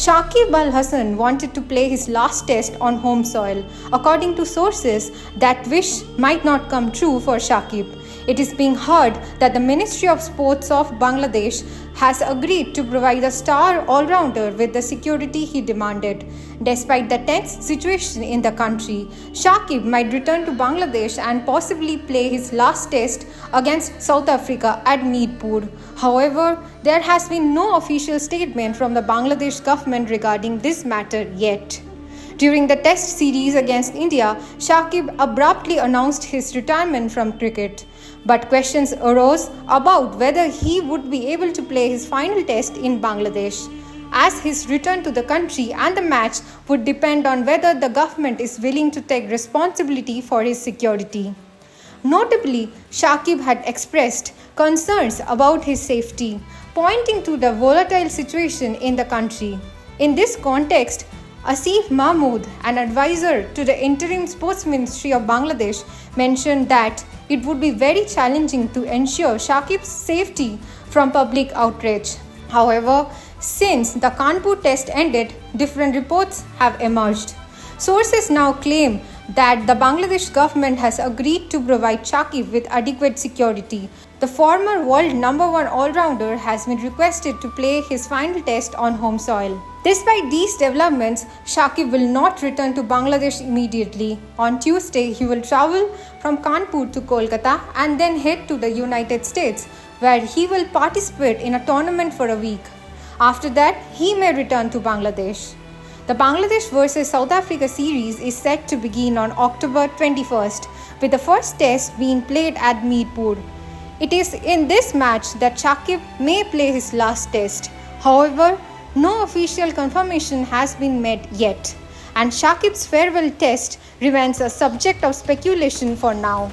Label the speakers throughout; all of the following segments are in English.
Speaker 1: Shakib Al Hasan wanted to play his last test on home soil. According to sources, that wish might not come true for Shakib. It is being heard that the Ministry of Sports of Bangladesh has agreed to provide a star all-rounder with the security he demanded. Despite the tense situation in the country, Shakib might return to Bangladesh and possibly play his last test against South Africa at Meerpur. However, there has been no official statement from the Bangladesh government regarding this matter yet. During the test series against India, Shakib abruptly announced his retirement from cricket. But questions arose about whether he would be able to play his final test in Bangladesh, as his return to the country and the match would depend on whether the government is willing to take responsibility for his security. Notably, Shakib had expressed concerns about his safety, pointing to the volatile situation in the country. In this context, Asif Mahmood, an advisor to the Interim Sports Ministry of Bangladesh, mentioned that it would be very challenging to ensure Shakib's safety from public outrage. However, since the Kanpur test ended, different reports have emerged. Sources now claim that the Bangladesh government has agreed to provide Shakib with adequate security. The former world #1 all-rounder has been requested to play his final test on home soil. Despite these developments, Shakib will not return to Bangladesh immediately. On Tuesday, he will travel from Kanpur to Kolkata and then head to the United States, where he will participate in a tournament for a week. After that, he may return to Bangladesh. The Bangladesh vs South Africa series is set to begin on October 21st, with the first test being played at Meerpur. It is in this match that Shakib may play his last test. However, no official confirmation has been made yet, and Shakib's farewell test remains a subject of speculation for now.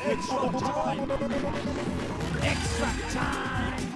Speaker 2: Extra time! Extra time!